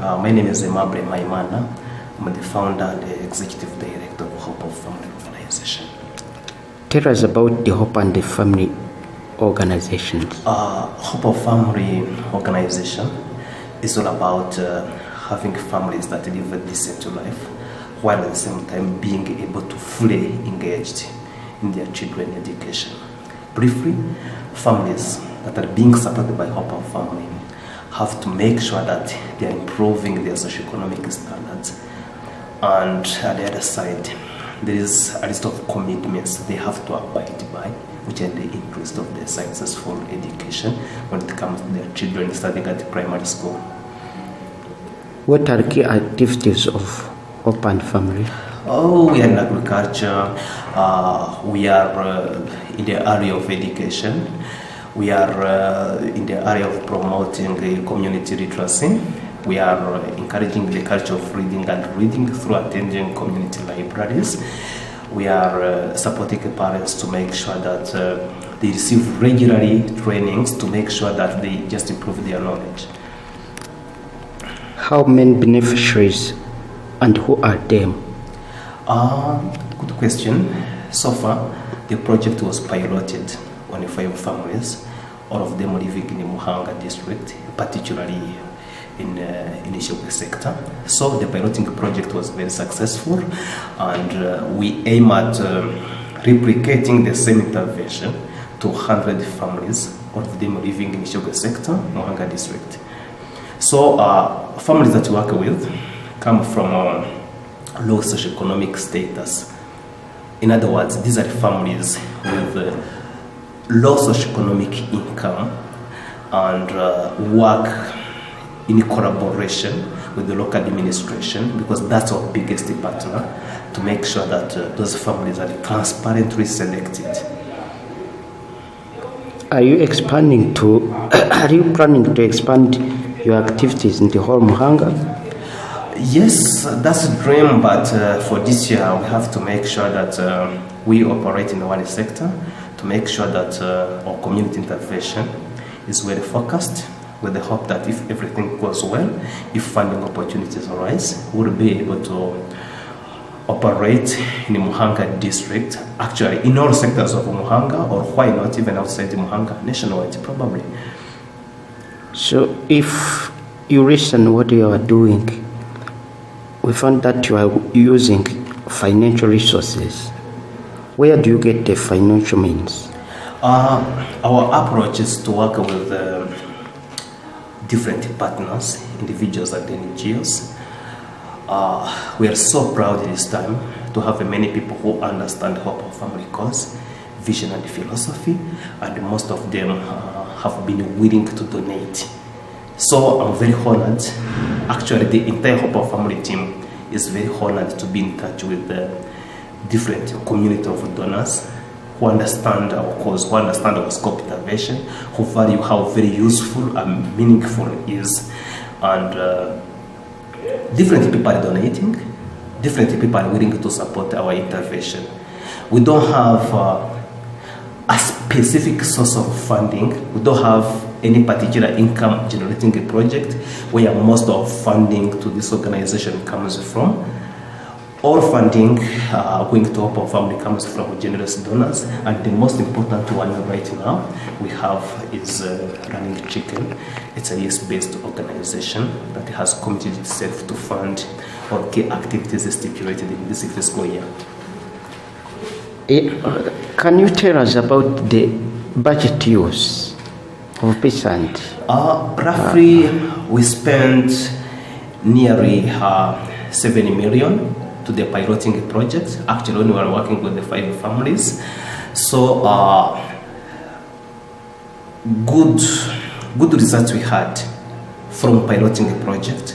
My name is Emable Maimana. I'm the founder and the executive director of Hope of Family Organization. Tell us about the Hope and the Family Organization. Hope of Family Organization is all about having families that live a decent life, while at the same time being able to fully engaged in their children's education. Briefly, families that are being supported by Hope of Family have to make sure that they are improving their socioeconomic standards. And at the other side, there is a list of commitments they have to abide by, which are in the interest of their successful education when it comes to their children studying at primary school. What are key activities of Hope and Family? We are in agriculture, we are in the area of education, we are in the area of promoting community literacy, we are encouraging the culture of reading and reading through attending community libraries, we are supporting parents to make sure that they receive regularly trainings to make sure that they just improve their knowledge. How many beneficiaries and who are them? Good question. So far, the project was piloted on 5 families, all of them living in the Muhanga district, particularly in the sugar sector. So the piloting project was very successful, and we aim at replicating the same intervention to 100 families, all of them living in the sugar sector, Muhanga district. So families that we work with come from low socioeconomic status. In other words, these are families with low socioeconomic income and work in collaboration with the local administration, because that's our biggest partner, to make sure that those families are transparently selected. Are you planning to expand your activities in the whole Muhanga? Yes, that's a dream, but for this year we have to make sure that we operate in one sector, to make sure that our community intervention is well focused, with the hope that if everything goes well, if funding opportunities arise, we'll be able to operate in the Muhanga district, actually in all sectors of Muhanga, or why not even outside the Muhanga, nationwide probably. So if you listen what you are doing, we found that you are using financial resources. Where do you get the financial means? Our approach is to work with different partners, individuals and NGOs. We are so proud this time to have many people who understand Hope of Family cause, vision and philosophy, and most of them have been willing to donate. So I'm very honored. Actually, the entire Hope of Family team is very honored to be in touch with the different community of donors who understand our cause, who understand our scope intervention, who value how very useful and meaningful it is. And different people are donating, different people are willing to support our intervention. We don't have a specific source of funding. We don't have any particular income generating a project where most of funding to this organization comes from. All funding going to Hope of Family comes from generous donors, and the most important one right now we have is Running Chicken. It's a yes-based organization that has committed itself to fund all key activities stipulated in this fiscal year. Can you tell us about the budget use of Peasant? Roughly, we spent nearly 7 million to the piloting project. Actually, when we were working with the 5 families. So, good results we had from piloting the project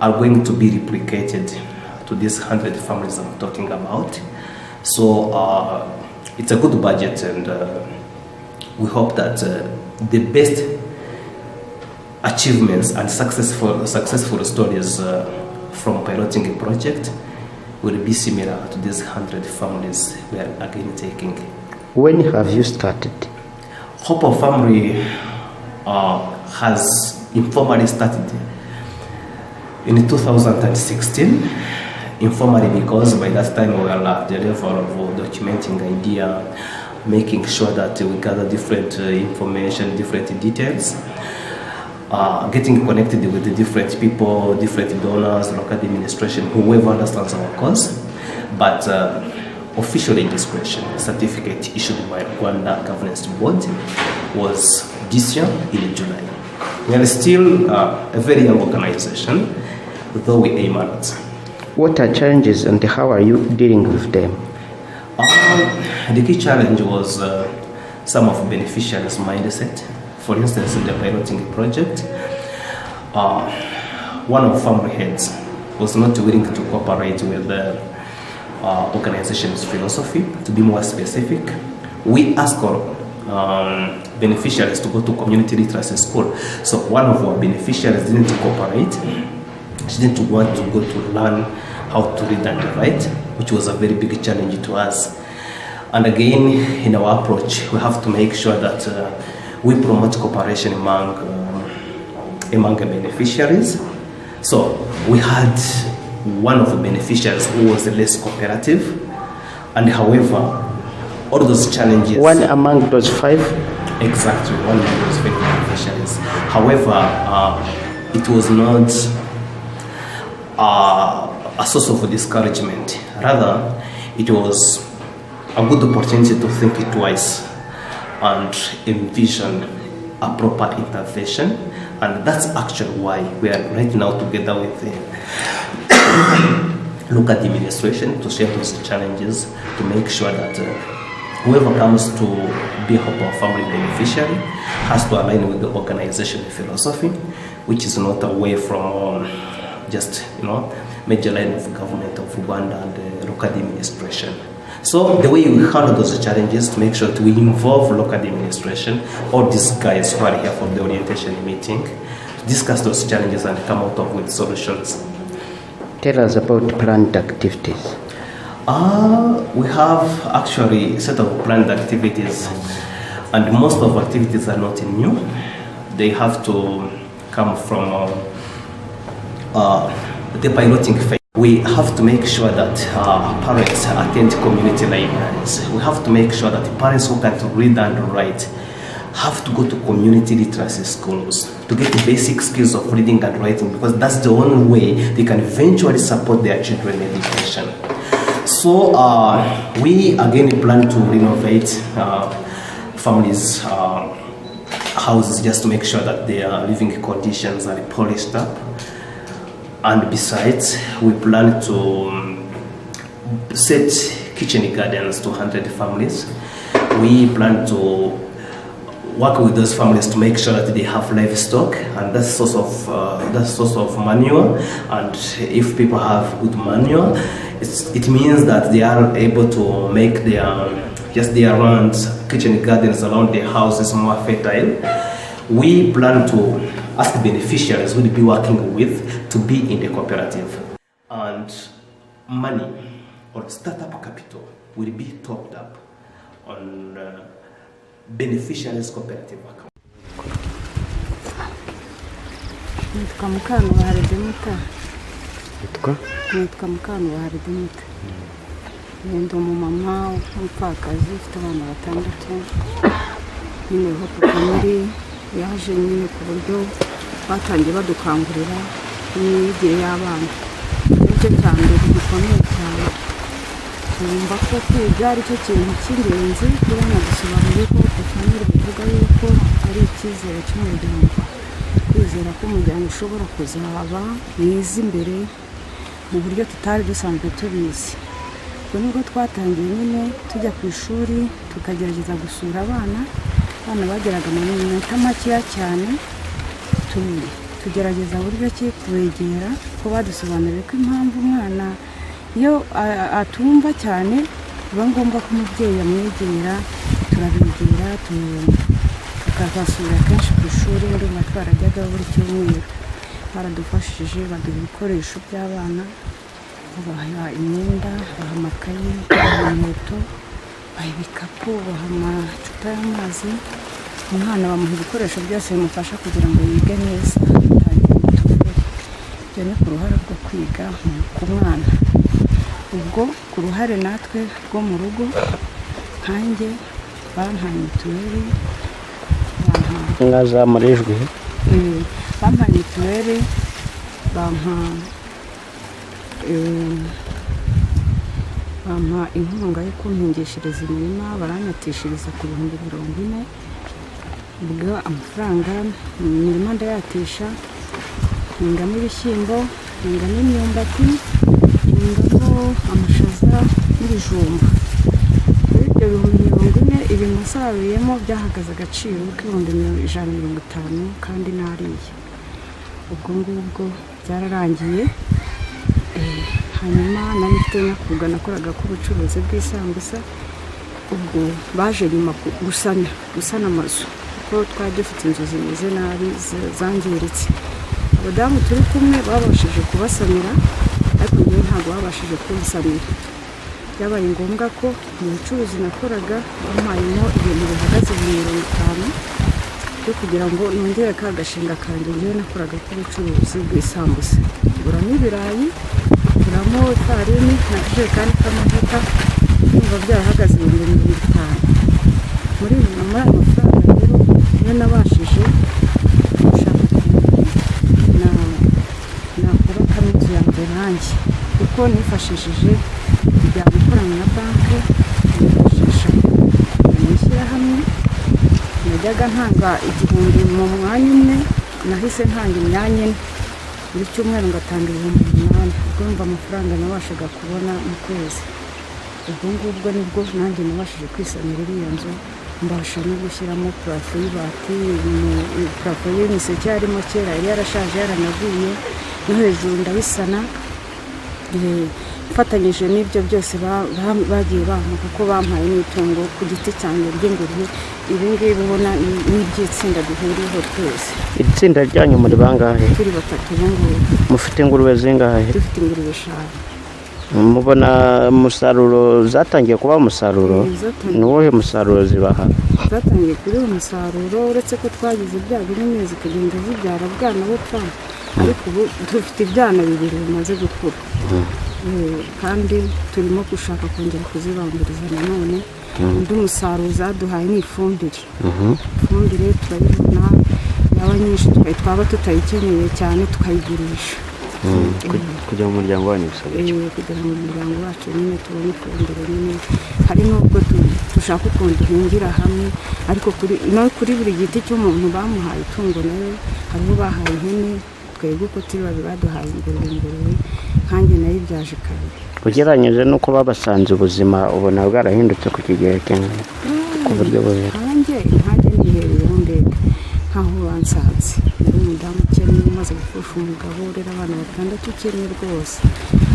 are going to be replicated to these 100 families I'm talking about. So it's a good budget, and we hope that the best achievements and successful stories from piloting a project will be similar to these 100 families we are again taking. When have you started? Hope of Family has informally started in 2016, informally, because by that time we were at the level of documenting idea, making sure that we gather different information, different details, getting connected with the different people, different donors, local administration, whoever understands our cause. But officially discretion certificate issued by Rwanda Governance Board was this year in July. We are still a very young organization, though we aim at it. What are challenges and how are you dealing with them? The key challenge was some of beneficiaries' mindset. For instance, in the piloting project, one of family heads was not willing to cooperate with the organization's philosophy. To be more specific, we asked our beneficiaries to go to community literacy school. So one of our beneficiaries didn't cooperate. She didn't want to go to learn how to read and write, which was a very big challenge to us. And again, in our approach, we have to make sure that we promote cooperation among the beneficiaries. So we had one of the beneficiaries who was less cooperative, and however, all those challenges. One among those 5? Exactly, one among those 5 beneficiaries. However, it was not a source of discouragement. Rather, it was a good opportunity to think twice and envision a proper intervention. And that's actually why we are right now together with the local administration to share those challenges, to make sure that whoever comes to be a family beneficiary has to align with the organization philosophy, which is not away from just major line of government of Rwanda and the local administration. So the way we handle those challenges, to make sure that we involve local administration, all these guys who are here for the orientation meeting, to discuss those challenges and come out with solutions. Tell us about planned activities. We have actually a set of planned activities, and most of our activities are not new. They have to come from the piloting phase. We have to make sure that parents attend community libraries. We have to make sure that parents who can't read and write have to go to community literacy schools to get the basic skills of reading and writing, because that's the only way they can eventually support their children's education. So we again plan to renovate families' houses just to make sure that their living conditions are polished up. And besides, we plan to set kitchen gardens to 100 families. We plan to work with those families to make sure that they have livestock, and that's source of manure. And if people have good manure, it means that they are able to make their kitchen gardens around their houses more fertile. We plan to ask beneficiaries we'll be working with to be in the cooperative, and money or startup capital will be topped up on beneficiaries cooperative account. Nitwa Muhanga Demuta. Nitwa Muhanga Demuta. Ndi umumama w'umupfakazi ufite abana 6. Nyine ho muri yaje nyine ku buryo batangiye badukangurira imyigire y'abana. Nicyo cyane gikomeye cyane. Numva ko kwiga ari cyo kintu cy'ingenzi, kuba nagusobanurira ko family bivuga yuko ari icyizere cy'umuryango. Kwizera ko umuryango ushobora kuzaba mwiza imbere mu buryo tutari dusanzwe tubizi. Nubwo twatangiye nyine tujya ku ishuri tukagerageza gusura abana bageraga mu minota makeya cyane, tugerageza buryo ki kubegera, ko badusobanurira ko impamvu umwana iyo atumva cyane biba ngombwa ko umubyeyi amwegera. Turabegera tukabasura kenshi ku ishuri, ndumva twarajyaga buri cyumweru. Baradufashije, baduha ibikoresho by'abana, babaha imyenda, baha amakayi, baha inkweto, baha ibikapu, baha amacupa y'amazi. Umwana bamuha ibikoresho byose bimufasha kugira ngo yige neza. Ibyo ni ku ruhare rwo kwiga ku mwana. Ubwo ku ruhare natwe rwo mu rugo nkanjye bampaye mituweli, mwazamura ijwi. bampaye mituweli, bampa inkunga yo kumpingishiriza imirima, baranyatishiriza ku 40,000. ubwo amafaranga imirima ndayatisha, hingamo ibishyimbo, hingamo imyumbati, hingamo amashaza n'ibijumba. Kuri ibyo 40,000 ibi nasaruriyemo byahagaze agaciro k'150 kandi nariye. Ubwo ngubwo byararangiye. Hanyuma nari mfite nyakubwa nakoraga k'ubucuruzi bw'isambusa. Ubwo baje nyuma gusana amazu kuko twari dufite inzu zimeze nabi zangiritse. Abadamu turi kumwe babashije kubasanira, ariko njyewe ntabwo babashije kunsanira. Byabaye ngombwa ko mu bucuruzi nakoraga bampayemo ibintu bihagaze 50 byo kugira ngo nongere ka gashinga kanjye njyewe nakoraga k'ubucuruzi bw'isambusa. Nguramo ibirayi, nguramo ifarini na ijerekani k'amavuta, numva byarahagaze 50. Muri ayo mafaranga rero niyo nabashije gushaka nakora kaminuza yanjye nanjye, kuko nifashishije ibya gukorana na banki, nifashisha mu ishyirahamwe. Najyaga ntanga 1,000 mu mwanya umwe, nahise ntanga imyanya ine, buri cyumweru ngatanga 8,000. ubwo mva amafaranga nabashaga kubona mu kwezi. Ubwo ngubwo nibwo nanjye nabashije kwisanira iriya nzu, mbasha no gushyiramo purafo y'ibati, purafo y'imiseke yarimo kera yari yarashaje yaranaguye, no hejuru ndabisana. Mfatanyije n'ibyo byose bagiye bampa, kuko bampaye n'itungo ku giti cyanjye ry'ingurube. Ibi ngibi ubona n'iby'itsinda duhuriyeho twese. Itsinda ryanyu muri bangahe? Turi 3 b'ingurube. Mufite ingurube zingahe? Dufite ingurube 5. Mubona umusaruro zatangiye kuba umusaruro? Ni uwuhe musaruro zibaha? Zatangiye kuri umusaruro, uretse ko twagize ibyago nyine zikagenda zibyara bwana bupfa, ariko ubu dufite ibyana 2 bimaze gukura. Kandi turimo gushaka kongera kuzibanguriza nanone. Undi musaruro zaduhaye ni ifumbire. Ifumbire turayibona, yaba nyinshi twaba tutayikeneye cyane tukayigurisha. Kugira mu muryango wanyu kugira mu muryango wacu nyine tubone ifumbire nyine. Hari n'ubwo dushaka ukuntu duhingira hamwe, ariko kuri buri giti cy'umuntu bamuhaye itungo nawe hariho bahaye ihene, twebwe uko turi babiri baduhaye ingurube, nkanjye nayo ibyaje kabiri. Ugereranyije n'uko babasanze ubuzima ubona bwarahindutse ku kigero kingana ku buryo bubiri? Nkanjye nihereyeho ndende nkaho bansanze. Yari umudamu ukennye umaze gupfusha umugabo, urera abana 6 ukennye rwose,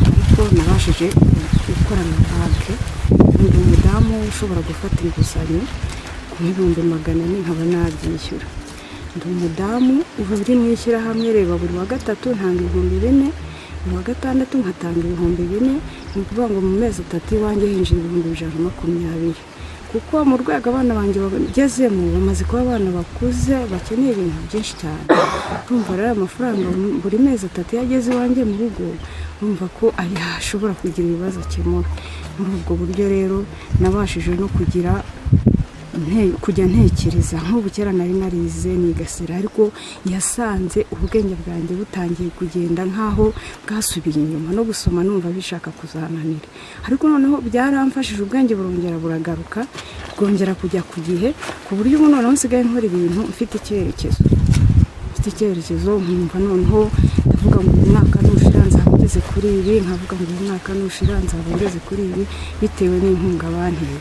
ariko nabashije gukorana na banki. Ndi umudamu ushobora gufata inguzanyo ku 400,000 nkaba nabyishyura. Ndi umudamu uri mu ishyirahamwe, reba buri wa gatatu ntanga 4,000, mu wa gatandatu nkatanga 4,000. Ni ukuvuga ngo mu mezi 3 iwanjye hinjira 120, kuko mu rwego abana banjye bagezemo bamaze kuba abana bakuze bakeneye ibintu byinshi cyane. Urumva rero amafaranga buri mezi 3 yageze iwanjye mu rugo, urumva ko ashobora kugira ibibazo akemura. Muri ubwo buryo rero nabashije no kujya ntekereza. Nk'ubu kera nari narize nigasira, ariko yasanze ubwenge bwanjye butangiye kugenda nkaho bwasubiye inyuma, no gusoma numva bishaka kuzananira. Ariko noneho byaramfashije, ubwenge burongera buragaruka, bwongera kujya ku gihe, ku buryo ubu noneho nsigaye nkora ibintu mfite icyerekezo. Nkumva noneho ndavuga ngo uyu mwaka nushira nzaba ngeze kuri ibi, nkavuga ngo uyu mwaka nushira nzaba ngeze kuri ibi, bitewe n'inkunga banteye.